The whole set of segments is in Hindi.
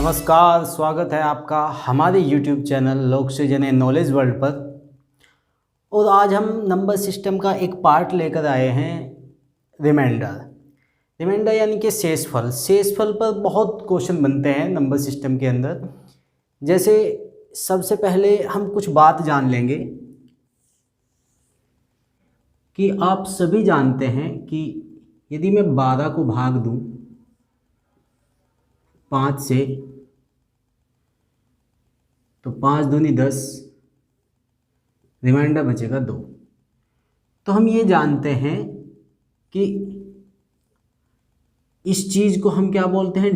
नमस्कार, स्वागत है आपका हमारे YouTube चैनल लोक सृजन नॉलेज वर्ल्ड पर। और आज हम नंबर सिस्टम का एक पार्ट लेकर आए हैं, रिमाइंडर यानी कि शेषफल पर बहुत क्वेश्चन बनते हैं नंबर सिस्टम के अंदर। जैसे सबसे पहले हम कुछ बात जान लेंगे कि आप सभी जानते हैं कि यदि मैं 12 को भाग दूं 5 से तो 5 दूनी 10, रिमाइंडर बचेगा 2। तो हम ये जानते हैं कि इस चीज को हम क्या बोलते हैं,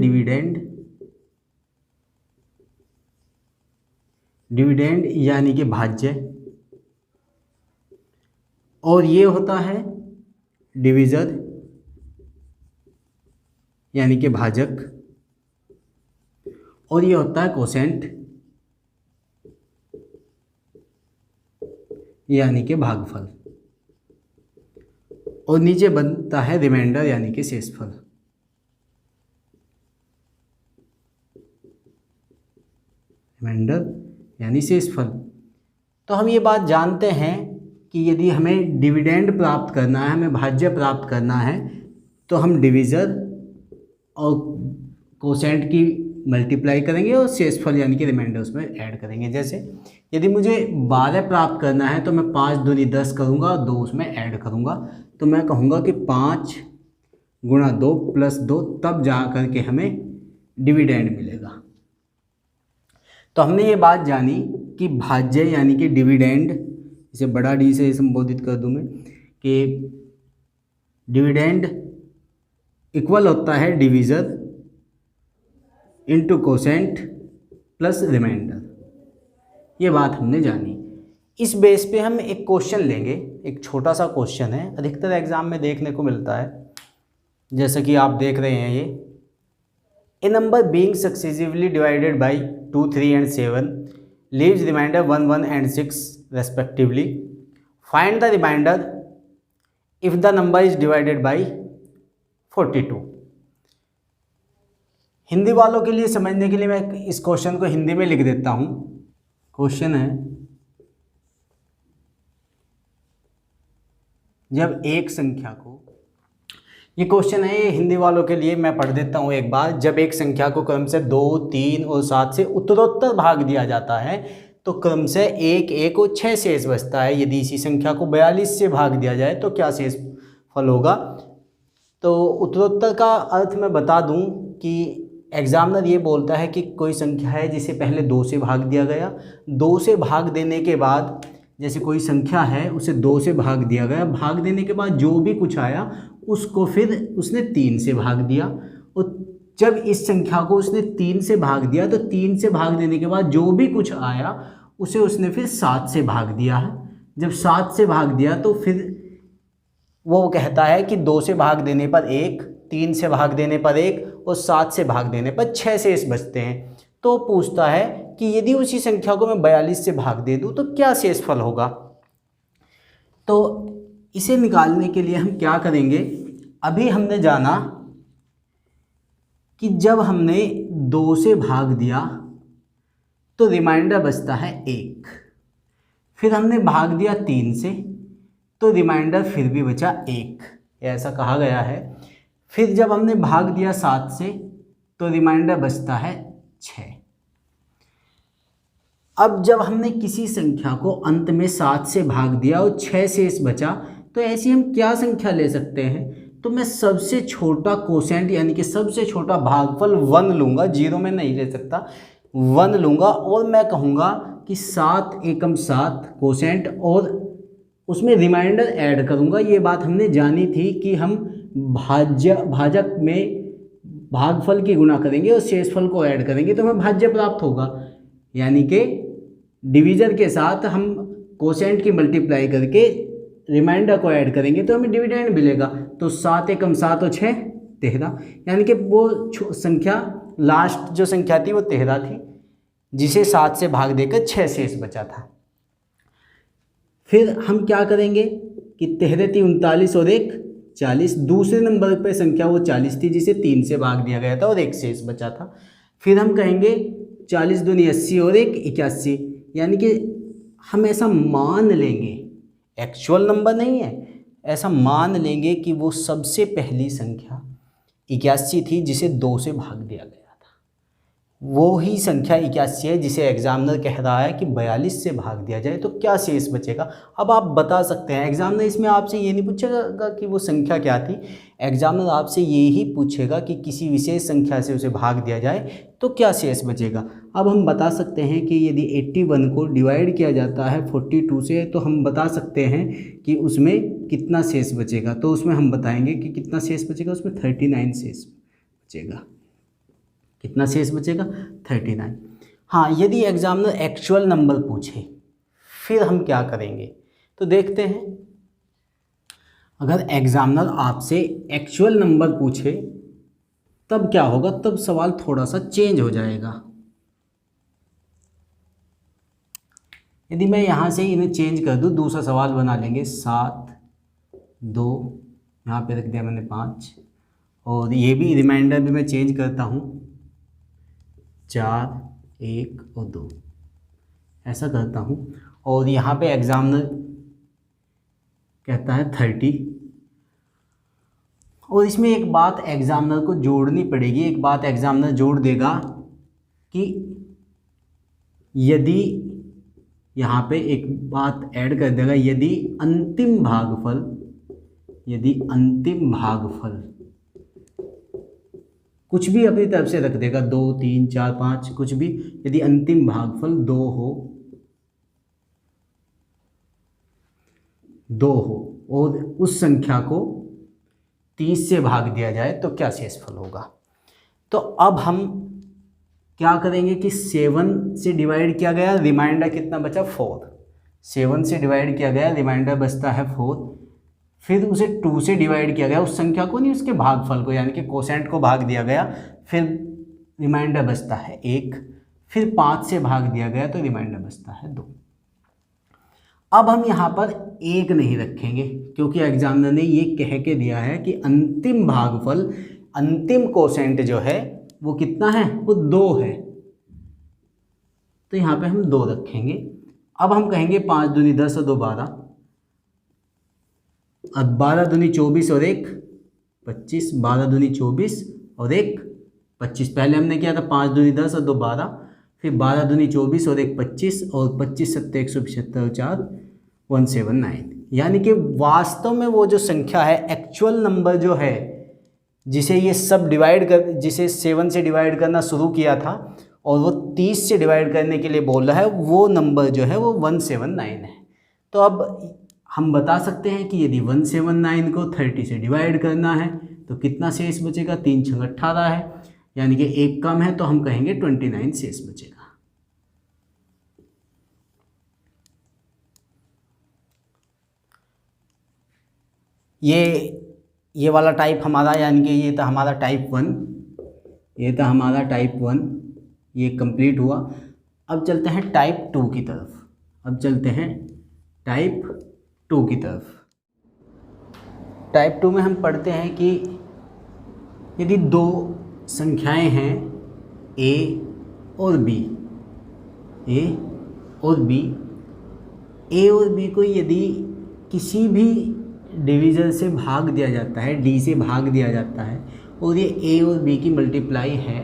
डिविडेंड यानी कि भाज्य। और ये होता है डिविजर यानी कि भाजक। और ये होता है कोसेंट यानी कि भागफल। और नीचे बनता है रिमाइंडर यानी कि शेषफल। रिमाइंडर यानी शेषफल। तो हम ये बात जानते हैं कि यदि हमें डिविडेंड प्राप्त करना है, हमें भाज्य प्राप्त करना है, तो हम डिविजर और कोसेंट की मल्टीप्लाई करेंगे और शेषफल यानी कि रिमाइंडर उसमें ऐड करेंगे। जैसे यदि मुझे 12 प्राप्त करना है तो मैं 5 दूनी 10 करूँगा और 2 उसमें ऐड करूँगा। तो मैं कहूँगा कि 5 गुणा 2 प्लस 2, तब जा कर के हमें डिविडेंड मिलेगा। तो हमने ये बात जानी कि भाज्य यानी कि डिविडेंड, इसे बड़ा डी से संबोधित कर दूँ मैं, कि डिविडेंड इक्वल होता है divisor into quotient plus remainder. ये बात हमने जानी। इस बेस पे हम एक क्वेश्चन लेंगे, एक छोटा सा क्वेश्चन है, अधिकतर एग्जाम में देखने को मिलता है। जैसे कि आप देख रहे हैं, ये a number being successively divided by 2, 3 and 7 leaves remainder 1, 1 and 6 respectively. Find the remainder if the number is divided by 42. Hindi वालों के लिए समझने के लिए मैं इस क्वेश्चन को हिंदी में लिख देता हूँ। क्वेश्चन है, जब एक संख्या को, ये क्वेश्चन है, ये हिंदी वालों के लिए मैं पढ़ देता हूँ एक बार। जब एक संख्या को क्रम से 2, 3 और 7 से उत्तरोत्तर भाग दिया जाता है तो क्रम से 1, 1 और 6 शेष बचता है। यदि इसी संख्या को 42 से भाग दिया जाए तो क्या शेष फल होगा। तो उत्तरोत्तर का अर्थ मैं बता दूं कि एग्जामिनर ये बोलता है कि कोई संख्या है जिसे पहले 2 से भाग दिया गया, 2 से भाग देने के बाद, जैसे कोई संख्या है उसे 2 से भाग दिया गया, भाग देने के बाद जो भी कुछ आया उसको फिर उसने 3 से भाग दिया। और जब इस संख्या को उसने 3 से भाग दिया तो 3 से भाग देने के बाद जो भी कुछ आया उसे उसने फिर 7 से भाग दिया है। जब 7 से भाग दिया तो फिर वो कहता है कि 2 से भाग देने पर 1, 3 से भाग देने पर 1 और 7 से भाग देने पर 6 शेष बचते हैं। तो पूछता है कि यदि उसी संख्या को मैं 42 से भाग दे दूं तो क्या शेषफल होगा। तो इसे निकालने के लिए हम क्या करेंगे, अभी हमने जाना कि जब हमने 2 से भाग दिया तो रिमाइंडर बचता है 1, फिर हमने भाग दिया 3 से तो रिमाइंडर फिर भी बचा 1, ऐसा कहा गया है। फिर जब हमने भाग दिया 7 से तो रिमाइंडर बचता है 6। अब जब हमने किसी संख्या को अंत में 7 से भाग दिया और 6 शेष बचा, तो ऐसी हम क्या संख्या ले सकते हैं। तो मैं सबसे छोटा कोसेंट यानी कि सबसे छोटा भागफल 1 लूँगा, 0 में नहीं ले सकता, 1 लूँगा। और मैं कहूँगा कि 7 एकम 7 कोसेंट और उसमें रिमाइंडर ऐड करूँगा। ये बात हमने जानी थी कि हम भाजक में भागफल की गुणा करेंगे और शेषफल को ऐड करेंगे तो हमें भाज्य प्राप्त होगा। यानी कि डिवीजर के साथ हम कोसेंट की मल्टीप्लाई करके रिमाइंडर को ऐड करेंगे तो हमें डिविडेंड मिलेगा। तो 7 एकम 7 और 6 13, यानी कि वो संख्या लास्ट जो संख्या थी वो 13 थी, जिसे 7 से भाग देकर 6 शेष बचा था। फिर हम क्या करेंगे कि 13 थी 39 और 1 40, दूसरे नंबर पे संख्या वो 40 थी जिसे 3 से भाग दिया गया था और 1 शेष बचा था। फिर हम कहेंगे 40 दूनी 80 और 1 81, यानी कि हम ऐसा मान लेंगे, एक्चुअल नंबर नहीं है, ऐसा मान लेंगे कि वो सबसे पहली संख्या 81 थी जिसे 2 से भाग दिया गया था। वो ही संख्या 81 है जिसे एग्जामिनर कह रहा है कि 42 से भाग दिया जाए तो क्या शेष बचेगा। अब आप बता सकते हैं, एग्जामिनर इसमें आपसे ये नहीं पूछेगा कि वो संख्या क्या थी, एग्जामिनर आपसे ये ही पूछेगा कि किसी विशेष संख्या से उसे भाग दिया जाए तो क्या शेष बचेगा। अब हम बता सकते हैं कि यदि 81 को डिवाइड किया जाता है 42 से तो हम बता सकते हैं कि उसमें कितना शेष बचेगा। तो उसमें हम बताएंगे कि कितना शेष बचेगा, उसमें 39 शेष बचेगा। कितना शेष बचेगा? 39। हाँ, यदि एग्जामिनर एक्चुअल नंबर पूछे फिर हम क्या करेंगे तो देखते हैं। अगर एग्जामिनर आपसे एक्चुअल नंबर पूछे तब क्या होगा, तब सवाल थोड़ा सा चेंज हो जाएगा। यदि मैं यहाँ से इन्हें चेंज कर दूँ, दूसरा सवाल बना लेंगे 7 2, यहाँ पे रख दिया मैंने 5, और ये भी रिमाइंडर भी मैं चेंज करता हूँ 4 1 और 2, ऐसा करता हूँ। और यहाँ पे एग्जामिनर कहता है 30, और इसमें एक बात एग्जामिनर को जोड़नी पड़ेगी, एक बात एग्जामिनर जोड़ देगा कि यदि यहाँ पे एक बात ऐड कर देगा, यदि अंतिम भागफल कुछ भी अपनी तरफ से रख देगा, 2 3 4 5 कुछ भी, यदि अंतिम भागफल 2 हो और उस संख्या को 30 से भाग दिया जाए तो क्या शेषफल होगा। तो अब हम क्या करेंगे कि 7 से डिवाइड किया गया, रिमाइंडर कितना बचा 4, 7 से डिवाइड किया गया, रिमाइंडर बचता है 4, फिर उसे 2 से डिवाइड किया गया, उस संख्या को नहीं उसके भागफल को यानी कि कोसेंट को भाग दिया गया, फिर रिमाइंडर बचता है 1, फिर 5 से भाग दिया गया तो रिमाइंडर बचता है 2। अब हम यहाँ पर 1 नहीं रखेंगे क्योंकि एग्जामिनर ने ये कह के दिया है कि अंतिम भागफल, अंतिम कोसेंट जो है वो कितना है, वो 2 है, तो यहाँ पे हम 2 रखेंगे। अब हम कहेंगे 5 दूनी 10 और 2 12, अब 12 दूनी 24 और 1 25, 12 दूनी 24 और 1 25, पहले हमने किया था 5 दूनी 10 और 2 12, फिर 12 दूनी 24 और 1 25, और 25 सत्ते 175 और 4 179, यानी कि वास्तव में वो जो संख्या है, एक्चुअल नंबर जो है जिसे ये सब डिवाइड कर, जिसे 7 से डिवाइड करना शुरू किया था और वो 30 से डिवाइड करने के लिए बोल रहा है, वो नंबर जो है वो 179 है। तो अब हम बता सकते हैं कि यदि 179 को 30 से डिवाइड करना है तो कितना शेष बचेगा, 3 6 18 है, यानी कि 1 कम है, तो हम कहेंगे 29 शेष बचेगा। ये वाला टाइप हमारा, यानी कि ये था हमारा टाइप 1, ये था हमारा टाइप 1, ये कंप्लीट हुआ। अब चलते हैं टाइप 2 की तरफ। टाइप 2 में हम पढ़ते हैं कि यदि 2 संख्याएं हैं a और b, a और b को यदि किसी भी डिवीज़न से भाग दिया जाता है, d से भाग दिया जाता है, और ये a और b की मल्टीप्लाई है,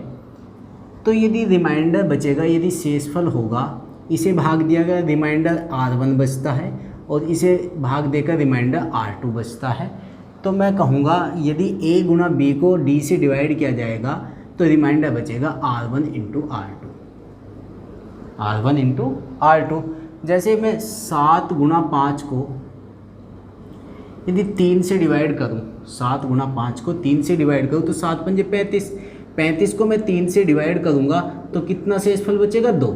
तो यदि रिमाइंडर बचेगा, यदि शेषफल होगा, इसे भाग दिया गया रिमाइंडर r1 बचता है और इसे भाग देकर रिमाइंडर r2 बचता है, तो मैं कहूँगा यदि a गुणा b को d से डिवाइड किया जाएगा तो रिमाइंडर बचेगा r1 इंटू r2। जैसे मैं 7 गुणा 5 को यदि 3 से डिवाइड करूँ, 7 गुणा 5 को 3 से डिवाइड करूँ तो 7 पंजे 35, 35 को मैं 3 से डिवाइड करूँगा तो कितना शेषफल बचेगा 2।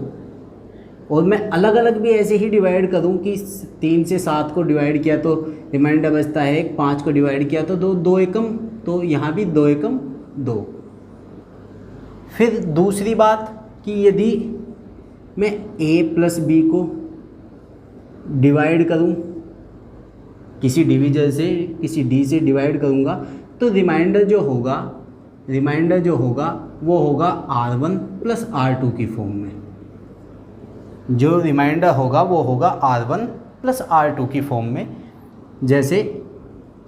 और मैं अलग अलग भी ऐसे ही डिवाइड करूँ कि 3 से 7 को डिवाइड किया तो रिमाइंडर बचता है 1, 5 को डिवाइड किया तो 2, 2 एकम, तो यहाँ भी 2 एकम 2। फिर दूसरी बात कि यदि मैं a प्लस b को डिवाइड करूँ, किसी डिवीजन से, किसी d से डिवाइड करूँगा, तो रिमाइंडर जो होगा रिमाइंडर जो होगा वो होगा R1 प्लस R2 की फॉर्म में। जो रिमाइंडर होगा वो होगा R1 प्लस R2 की फॉर्म में। जैसे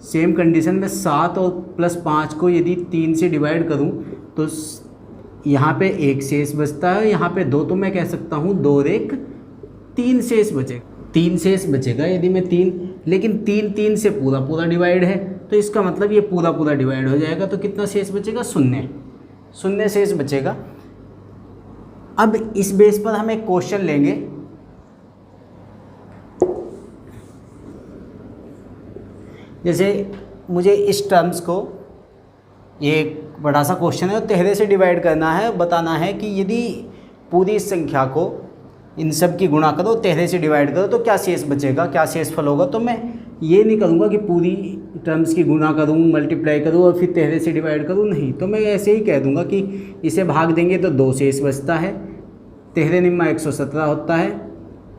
सेम कंडीशन में 7 और प्लस 5 को यदि 3 से डिवाइड करूं तो यहाँ पे 1 शेष बचता है, यहाँ पे 2, तो मैं कह सकता हूँ 2 और 1 3 शेष बचेगा। 3 शेष बचेगा यदि मैं 3, लेकिन 3 से पूरा पूरा डिवाइड है, तो इसका मतलब ये पूरा पूरा डिवाइड हो जाएगा, तो कितना शेष बचेगा? 0 शेष बचेगा। अब इस बेस पर हम एक क्वेश्चन लेंगे। जैसे मुझे इस टर्म्स को, ये एक बड़ा सा क्वेश्चन है, तेरह से डिवाइड करना है, बताना है कि यदि पूरी संख्या को इन सब की गुणा करो, 13 से डिवाइड करो, तो क्या शेष बचेगा, क्या शेषफल होगा। तो मैं ये नहीं करूँगा कि पूरी टर्म्स की गुणा करूँ, मल्टीप्लाई करूँ और फिर 13 से डिवाइड करूँ, नहीं। तो मैं ऐसे ही कह दूँगा कि इसे भाग देंगे तो 2 शेष बचता है, 13 निम्मा 117 होता है,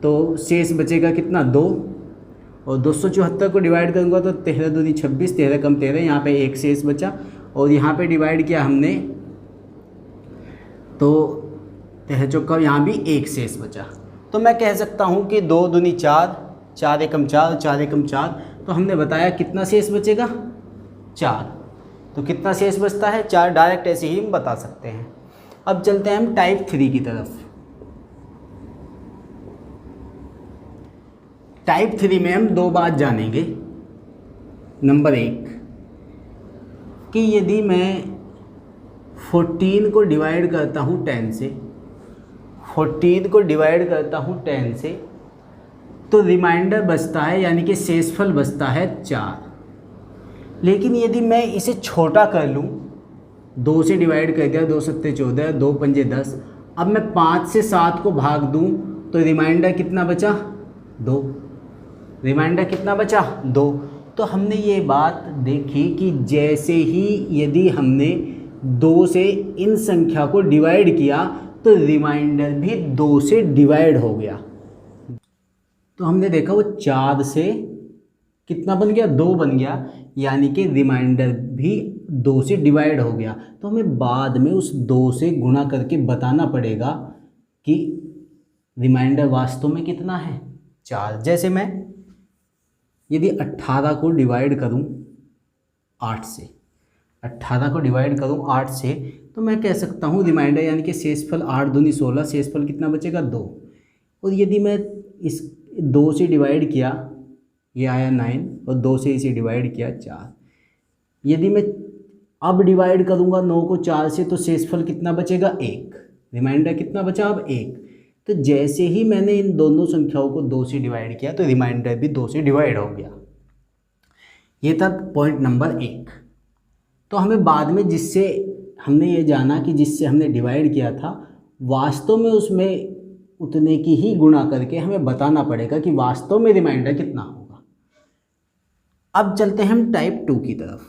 तो शेष बचेगा कितना? 2। और 274 को डिवाइड करूँगा तो 13 दूनी 26, 13 कम 13, यहाँ पे 1 शेष बचा। और यहाँ पे डिवाइड किया हमने तो 13 चौका, यहाँ भी 1 शेष बचा। तो मैं कह सकता हूँ कि 2 दूनी 4, 4 एकम 4, 4 एकम 4, तो हमने बताया कितना शेष बचेगा? 4। तो कितना शेष बचता है? 4। डायरेक्ट ऐसे ही हम बता सकते हैं। अब चलते हैं हम टाइप 3 की तरफ। टाइप 3 में हम 2 बात जानेंगे। नंबर 1 कि यदि मैं 14 को डिवाइड करता हूँ 10 से, 14 को डिवाइड करता हूँ 10 से, तो रिमाइंडर बचता है, यानी कि शेषफल बचता है 4। लेकिन यदि मैं इसे छोटा कर लूँ, 2 से डिवाइड कर दिया, 2 सत्ते 14, 2 पंजे 10, अब मैं 5 से 7 को भाग दूँ तो रिमाइंडर कितना बचा? 2। रिमाइंडर कितना बचा? 2। तो हमने ये बात देखी कि जैसे ही यदि हमने 2 से इन संख्या को डिवाइड किया तो रिमाइंडर भी 2 से डिवाइड हो गया। तो हमने देखा वो 4 से कितना बन गया? 2 बन गया, यानी कि रिमाइंडर भी 2 से डिवाइड हो गया। तो हमें बाद में उस 2 से गुणा करके बताना पड़ेगा कि रिमाइंडर वास्तव में कितना है? 4। जैसे मैं यदि 18 को डिवाइड करूं 8 से, 18 को डिवाइड करूं 8 से, तो मैं कह सकता हूं रिमाइंडर यानी कि शेषफल 8 दूनी 16, शेषफल कितना बचेगा? 2। और यदि मैं इस 2 से डिवाइड किया, ये आया 9, और 2 से इसे डिवाइड किया 4। यदि मैं अब डिवाइड करूंगा 9 को 4 से, तो शेषफल कितना बचेगा? 1। रिमाइंडर कितना बचा? अब 1। तो जैसे ही मैंने इन दोनों संख्याओं को 2 से डिवाइड किया तो रिमाइंडर भी 2 से डिवाइड हो गया। ये था पॉइंट नंबर 1। तो हमें बाद में जिससे हमने ये जाना कि जिससे हमने डिवाइड किया था, वास्तव में उसमें उतने की ही गुणा करके हमें बताना पड़ेगा कि वास्तव में रिमाइंडर कितना होगा। अब चलते हैं हम टाइप 2 की तरफ।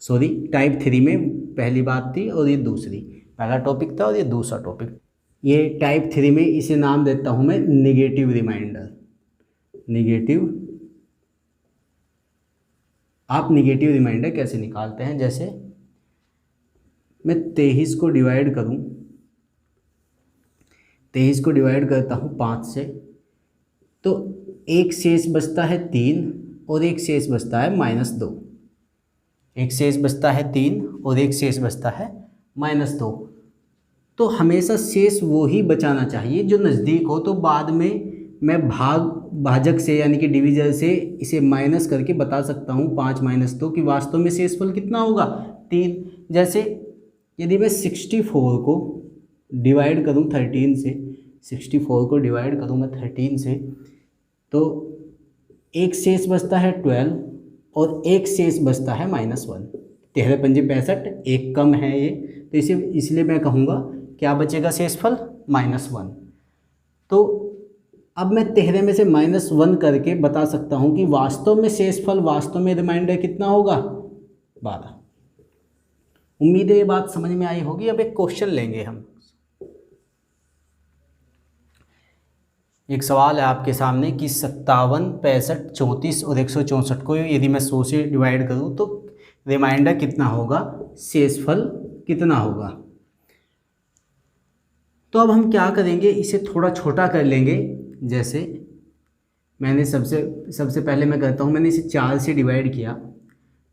सॉरी, टाइप 3 में पहली बात थी और ये दूसरी, पहला टॉपिक था और ये दूसरा टॉपिक। ये टाइप 3 में इसे नाम देता हूँ मैं नेगेटिव रिमाइंडर। नेगेटिव, आप नेगेटिव रिमाइंडर कैसे निकालते हैं? जैसे मैं 23 को डिवाइड करूँ, 23 को डिवाइड करता हूँ 5 से, तो एक शेष बचता है 3 और एक शेष बचता है -2। एक शेष बचता है 3 और एक शेष बचता है -2। तो हमेशा शेष वो ही बचाना चाहिए जो नज़दीक हो। तो बाद में मैं भाजक से यानी कि डिविजन से इसे माइनस करके बता सकता हूँ 5 - 2 कि वास्तव में शेषफल कितना होगा? 3। जैसे यदि मैं 64 को डिवाइड करूँ 13 से, 64 को डिवाइड करूँ मैं 13 से, तो एक शेष बचता है 12 और एक शेष बचता है -1। 13 पंजे 65, एक कम है ये, तो इसे इसलिए मैं कहूँगा क्या बचेगा शेषफल? -1। तो अब मैं 13 में से -1 करके बता सकता हूँ कि वास्तव में शेषफल, वास्तव में रिमाइंडर कितना होगा? 12। उम्मीद है ये बात समझ में आई होगी। अब एक क्वेश्चन लेंगे हम। एक सवाल है आपके सामने कि 57, 65, 34 और 164 को यदि मैं 100 से डिवाइड करूँ तो रिमाइंडर कितना होगा? शेषफल कितना होगा। तो अब हम क्या करेंगे, इसे थोड़ा छोटा कर लेंगे। जैसे मैंने सबसे पहले मैं करता हूँ, मैंने इसे 4 से डिवाइड किया,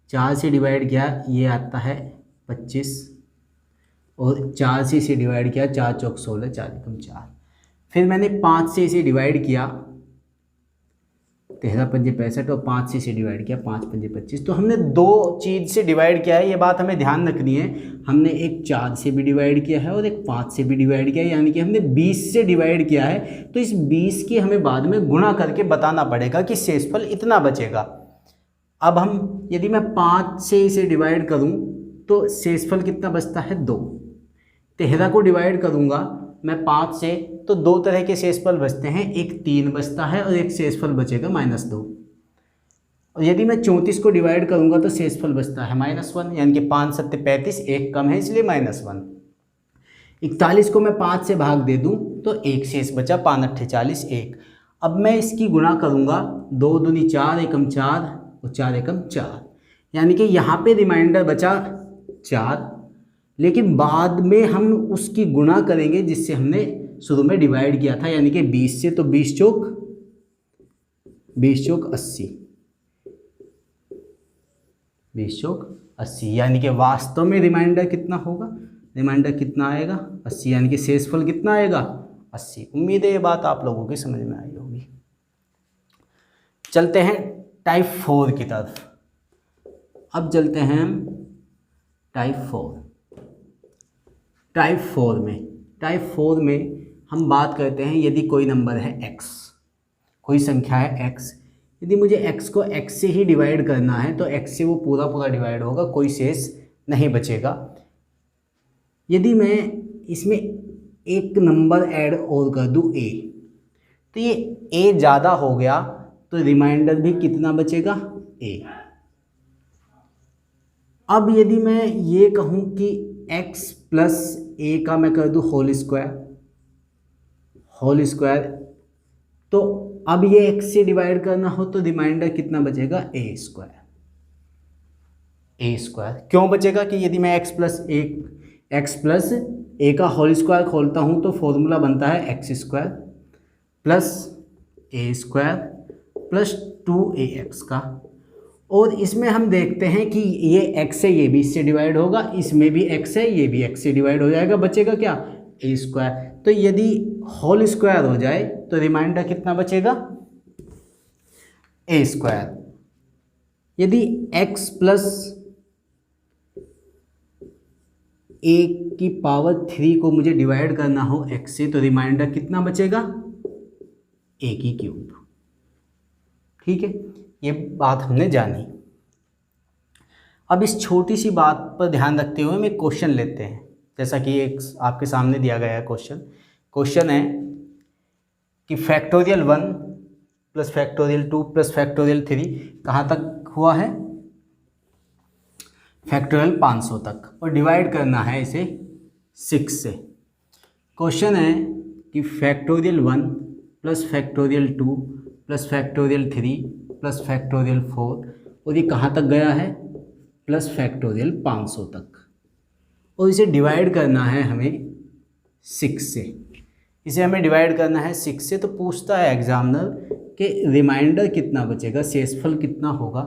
4 से डिवाइड किया, ये आता है 25, और 4 से इसे डिवाइड किया, 4 चौक 16, 4 एकम 4। फिर मैंने 5 से इसे डिवाइड किया, 13 पंजे 65, और 5 से इसे डिवाइड किया, 5 पंजे 25। तो हमने 2 चीज़ से डिवाइड किया है, ये बात हमें ध्यान रखनी है। हमने एक 4 से भी डिवाइड किया है और एक 5 से भी डिवाइड किया है, यानी कि हमने 20 से डिवाइड किया है। तो इस 20 की हमें बाद में गुणा करके बताना पड़ेगा कि शेषफल इतना बचेगा। अब हम यदि मैं 5 से इसे डिवाइड करूँ तो शेषफल कितना बचता है, 2। 13 को डिवाइड करूँगा मैं 5 से तो 2 तरह के शेषफल बचते हैं, एक 3 बचता है और एक शेषफल बचेगा -2। और यदि मैं 34 को डिवाइड करूँगा तो शेषफल बचता है -1, यानी कि 5 7 35, एक कम है इसलिए -1। 41 को मैं 5 से भाग दे दूँ तो एक शेष बचा, 5 8 40, 1। अब मैं इसकी गुणा करूँगा, 2 दूनी 4 एकम 4 और 4 एकम 4, यानी कि यहाँ पे रिमाइंडर बचा 4, लेकिन बाद में हम उसकी गुणा करेंगे जिससे हमने शुरू में डिवाइड किया था, यानी कि 20 से। तो 20 चौक 80, 20 चौक 80, यानी कि वास्तव में रिमाइंडर कितना होगा, रिमाइंडर कितना आएगा, 80, यानी कि शेषफल कितना आएगा, 80। उम्मीद है ये बात आप लोगों की समझ में आई होगी। चलते हैं टाइप 4 की तरफ। अब चलते हैं हम टाइप 4। टाइप 4 में हम बात करते हैं, यदि कोई नंबर है x, कोई संख्या है x, यदि मुझे x को x से ही डिवाइड करना है तो x से वो पूरा डिवाइड होगा, कोई शेष नहीं बचेगा। यदि मैं इसमें एक नंबर ऐड और कर दूँ a, तो ये a ज़्यादा हो गया तो रिमाइंडर भी कितना बचेगा, a। अब यदि मैं ये कहूँ कि x प्लस a का मैं कर दूँ होल स्क्वायर, तो अब ये x से डिवाइड करना हो तो रिमाइंडर कितना बचेगा, a स्क्वायर। क्यों बचेगा कि यदि मैं x प्लस a का होल स्क्वायर खोलता हूँ तो फॉर्मूला बनता है x square plus a square plus 2ax का। और इसमें हम देखते हैं कि ये x है, ये भी इससे डिवाइड होगा, इसमें भी x है, ये भी x से डिवाइड हो जाएगा, बचेगा क्या, a स्क्वायर। तो यदि होल स्क्वायर हो जाए तो रिमाइंडर कितना बचेगा, a स्क्वायर। यदि x प्लस a की पावर 3 को मुझे डिवाइड करना हो x से तो रिमाइंडर कितना बचेगा, a की क्यूब। ठीक है, ये बात हमने जानी। अब इस छोटी सी बात पर ध्यान रखते हुए मैं क्वेश्चन लेते हैं। जैसा कि एक आपके सामने दिया गया है क्वेश्चन है कि factorial 1 plus factorial 2 plus factorial 3 कहाँ तक हुआ है, फैक्टोरियल 500 तक, और डिवाइड करना है इसे 6 से। क्वेश्चन है कि factorial 1 plus factorial 2 plus factorial 3 plus factorial 4, और ये कहाँ तक गया है, प्लस फैक्टोरियल 500 तक, और इसे डिवाइड करना है हमें 6 से। इसे हमें डिवाइड करना है 6 से। तो पूछता है एग्जामिनर कि रिमाइंडर कितना बचेगा, शेषफल कितना होगा।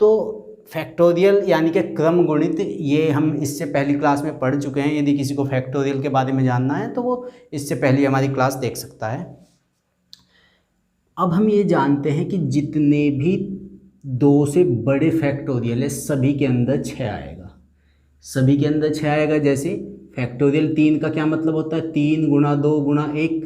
तो फैक्टोरियल यानी कि क्रम गुणित, ये हम इससे पहली क्लास में पढ़ चुके हैं। यदि किसी को फैक्टोरियल के बारे में जानना है तो वो इससे पहले हमारी क्लास देख सकता है। अब हम ये जानते हैं कि जितने भी 2 से बड़े फैक्टोरियल है सभी के अंदर 6 आएगा, सभी के अंदर 6 आएगा। जैसे फैक्टोरियल 3 का क्या मतलब होता है, 3 गुणा 2 गुणा 1।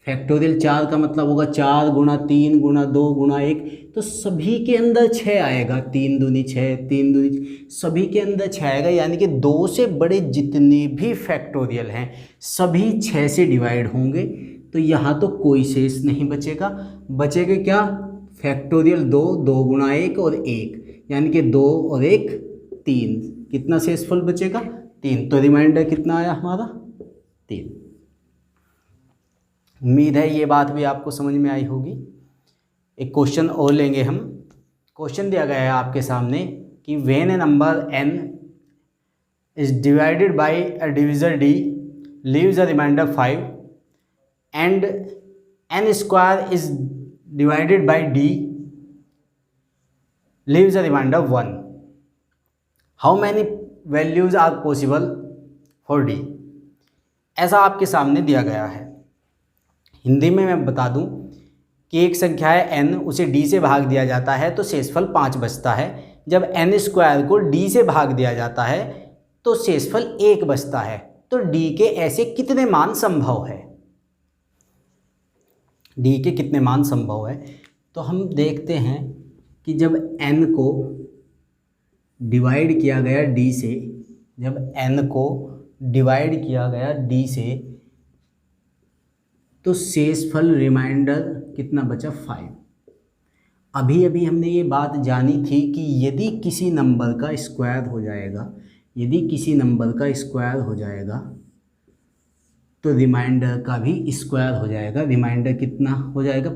फैक्टोरियल 4 का मतलब होगा 4 गुणा 3 गुणा 2 गुणा 1। तो सभी के अंदर 6 आएगा, 3 दूनी 6, 3 दूनी, सभी के अंदर 6 आएगा। यानी कि 2 से बड़े जितने भी फैक्टोरियल हैं सभी 6 से डिवाइड होंगे। तो यहाँ तो कोई शेष नहीं बचेगा। बचेगा क्या, फैक्टोरियल 2, 2 गुणा 1 और 1, यानी कि 2 और 1 3। कितना शेषफल बचेगा, 3। तो रिमाइंडर कितना आया हमारा, 3। उम्मीद है ये बात भी आपको समझ में आई होगी। एक क्वेश्चन और लेंगे हम। क्वेश्चन दिया गया है आपके सामने कि when A number n is divided by a divisor d leaves a remainder 5 and n square is divided by d leaves a remainder 1. How many values are possible for d? ऐसा आपके सामने दिया गया है। हिंदी में मैं बता दूं कि एक संख्या है n, उसे d से भाग दिया जाता है तो शेषफल 5 बचता है। जब n स्क्वायर को d से भाग दिया जाता है तो शेषफल 1 बचता है। तो d के ऐसे कितने मान संभव है? d के कितने मान संभव है? तो हम देखते हैं कि जब n को डिवाइड किया गया d से, जब n को डिवाइड किया गया d से, तो शेषफल रिमाइंडर कितना बचा? 5। अभी अभी हमने ये बात जानी थी कि यदि किसी नंबर का स्क्वायर हो जाएगा, यदि किसी नंबर का स्क्वायर हो जाएगा तो रिमाइंडर का भी स्क्वायर हो जाएगा। रिमाइंडर कितना हो जाएगा?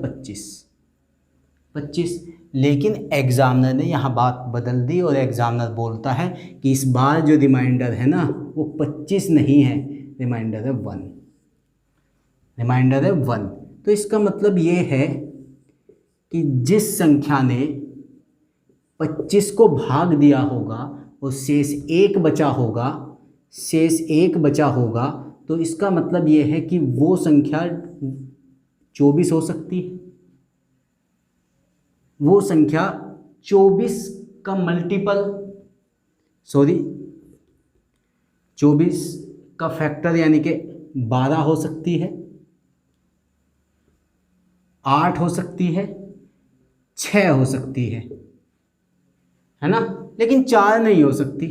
25। लेकिन एग्जामिनर ने यहाँ बात बदल दी और एग्जामिनर बोलता है कि इस बार जो रिमाइंडर है ना वो 25 नहीं है, रिमाइंडर है 1। रिमाइंडर है 1। तो इसका मतलब ये है कि जिस संख्या ने 25 को भाग दिया होगा और शेष 1 बचा होगा, शेष 1 बचा होगा, तो इसका मतलब ये है कि वो संख्या 24 हो सकती है। वो संख्या 24 का मल्टीपल, 24 का फैक्टर यानी कि 12 हो सकती है, 8 हो सकती है, 6 हो सकती है ना। लेकिन 4 नहीं हो सकती,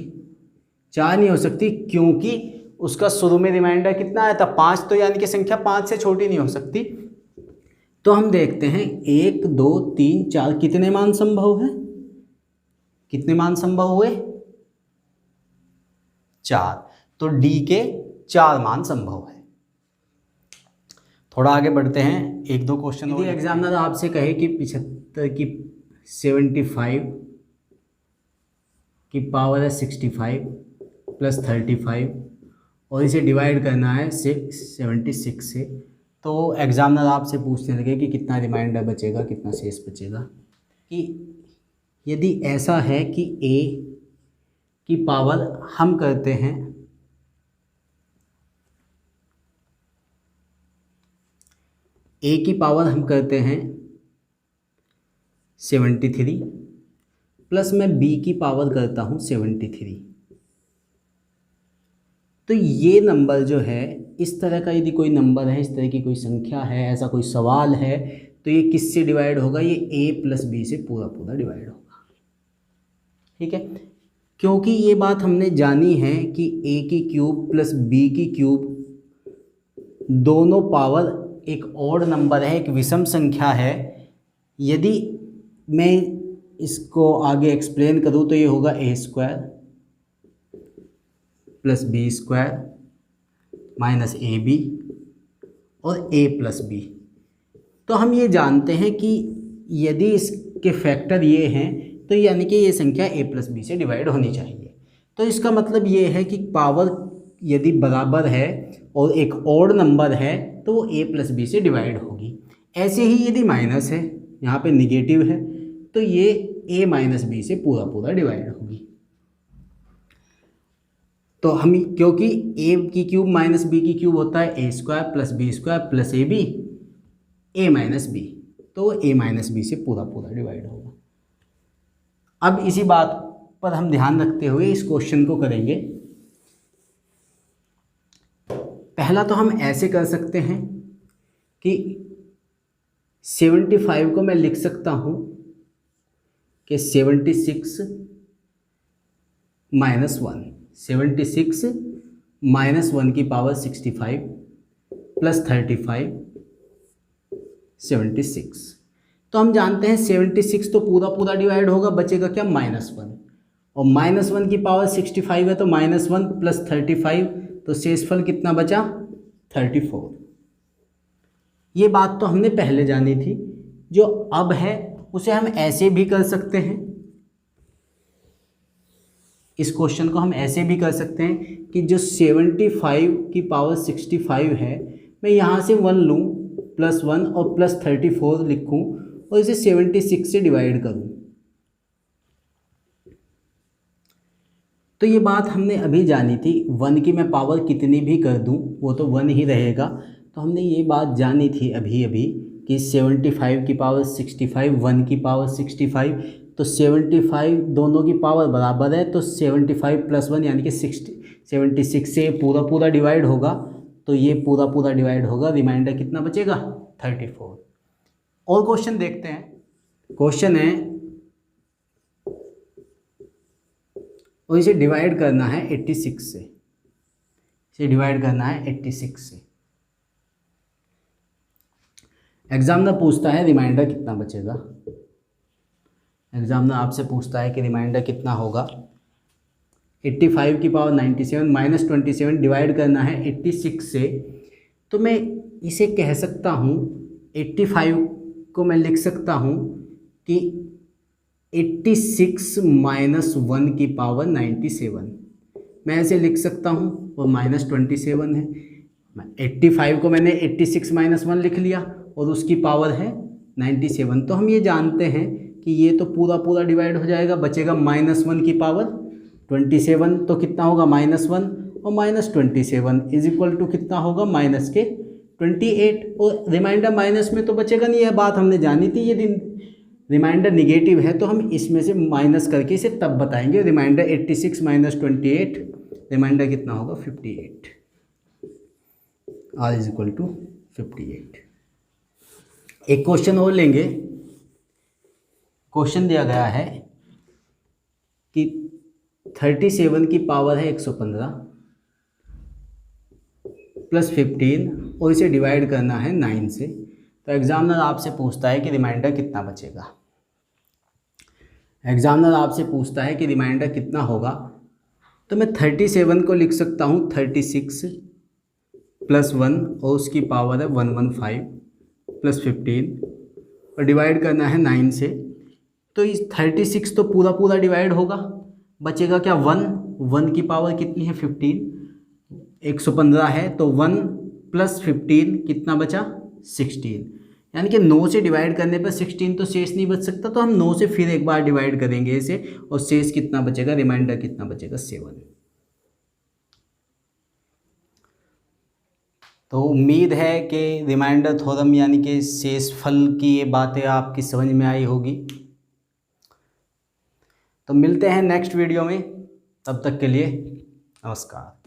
4 नहीं हो सकती क्योंकि उसका शुरू में रिमाइंडर कितना आया था? 5। तो यानी कि संख्या 5 से छोटी नहीं हो सकती। तो हम देखते हैं 1 2 3 4 कितने मान संभव है? कितने मान संभव हुए? 4। तो डी के 4 मान संभव है। थोड़ा आगे बढ़ते हैं, 1-2 क्वेश्चन। यदि एग्जामिनर आपसे कहे कि 75 की 75 की पावर है 65 प्लस 35 और इसे डिवाइड करना है 76 से, तो एग्जामिनर आपसे पूछने लगे कि कितना रिमाइंडर बचेगा, कितना शेष बचेगा। कि यदि ऐसा है कि a की पावर हम करते हैं a की पावर हम करते हैं 73 प्लस मैं b की पावर करता हूँ 73, तो ये नंबर जो है, इस तरह का यदि कोई नंबर है, इस तरह की कोई संख्या है, ऐसा कोई सवाल है, तो ये किससे डिवाइड होगा? ये a प्लस बी से पूरा पूरा डिवाइड होगा। ठीक है, क्योंकि ये बात हमने जानी है कि a की क्यूब प्लस b की क्यूब दोनों पावर एक ऑड नंबर है, एक विषम संख्या है। यदि मैं इसको आगे एक्सप्लेन करूँ तो ये होगा a square plus B square minus A B और a प्लस बी। तो हम ये जानते हैं कि यदि इसके फैक्टर ये हैं तो यानी कि ये संख्या a प्लस बी से डिवाइड होनी चाहिए। तो इसका मतलब ये है कि पावर यदि बराबर है और एक ऑड नंबर है तो वो a प्लस बी से डिवाइड होगी। ऐसे ही यदि माइनस है, यहाँ पे निगेटिव है, तो ये a माइनस बी से पूरा पूरा डिवाइड होगी। तो हम, क्योंकि a की क्यूब माइनस b की क्यूब होता है a square plus B square plus A B, a minus B, तो a माइनस बी से पूरा पूरा डिवाइड होगा। अब इसी बात पर हम ध्यान रखते हुए इस क्वेश्चन को करेंगे। पहला तो हम ऐसे कर सकते हैं कि 75 को मैं लिख सकता हूँ कि 76 माइनस 1, 76 माइनस 1 की पावर 65 प्लस 35 76। तो हम जानते हैं 76 तो पूरा पूरा डिवाइड होगा, बचेगा क्या? -1, और -1 की पावर 65 है तो -1 प्लस 35, तो शेषफल कितना बचा? 34। ये बात तो हमने पहले जानी थी। जो अब है उसे हम ऐसे भी कर सकते हैं इस क्वेश्चन को हम ऐसे भी कर सकते हैं कि जो 75 की पावर 65 है, मैं यहाँ से 1 लूँ, +1 और +34 लिखूँ और इसे 76 से डिवाइड करूँ। तो ये बात हमने अभी जानी थी, 1 की मैं पावर कितनी भी कर दूँ वो तो 1 ही रहेगा। तो हमने ये बात जानी थी अभी अभी कि 75 की पावर 65, 1 की पावर 65, तो 75 दोनों की पावर बराबर है, तो 75 + 1 यानी कि 76 से पूरा डिवाइड होगा, तो ये पूरा डिवाइड होगा, रिमाइंडर कितना बचेगा 34। और क्वेश्चन देखते हैं। क्वेश्चन है और इसे डिवाइड करना है 86 से, इसे डिवाइड करना है 86 से। एग्जामिनर पूछता है रिमाइंडर कितना बचेगा। एग्जामिनर आपसे पूछता है कि रिमाइंडर कितना होगा। 85 की पावर 97 -27 डिवाइड करना है 86 से। तो मैं इसे कह सकता हूँ, 85 को मैं लिख सकता हूँ कि 86 - 1 की पावर 97, मैं ऐसे लिख सकता हूँ, और -27 है। 85 को मैंने 86 - 1 लिख लिया और उसकी पावर है 97। तो हम ये जानते हैं कि ये तो पूरा डिवाइड हो जाएगा, बचेगा -1 की पावर 27। तो कितना होगा -1 और -27 = कितना होगा -28। और रिमाइंडर माइनस में तो बचेगा नहीं, यह बात हमने जानी थी। यदि रिमाइंडर निगेटिव है तो हम इसमें से माइनस करके इसे तब बताएंगे। रिमाइंडर 86 - 28, रिमाइंडर कितना होगा 58। R = 58। एक क्वेश्चन और लेंगे। क्वेश्चन दिया गया है कि 37 की पावर है 115 + 15 और इसे डिवाइड करना है 9 से। तो एग्जामिनर आपसे पूछता है कि रिमाइंडर कितना बचेगा। एग्जामिनर आपसे पूछता है कि रिमाइंडर कितना होगा। तो मैं 37 को लिख सकता हूँ 36 + 1 और उसकी पावर है 115 + 15 और डिवाइड करना है 9 से। तो इस 36 तो पूरा डिवाइड होगा, बचेगा क्या 1 की पावर कितनी है 15, 115 है, तो 1 + 15 कितना बचा 16, यानी कि 9 से डिवाइड करने पर 16 तो शेष नहीं बच सकता। तो हम 9 से फिर एक बार डिवाइड करेंगे इसे और शेष कितना बचेगा, रिमाइंडर कितना बचेगा 7। तो उम्मीद है कि रिमाइंडर थ्योरम यानी कि शेषफल की ये बातें आपकी समझ में आई होगी। तो मिलते हैं नेक्स्ट वीडियो में, तब तक के लिए नमस्कार।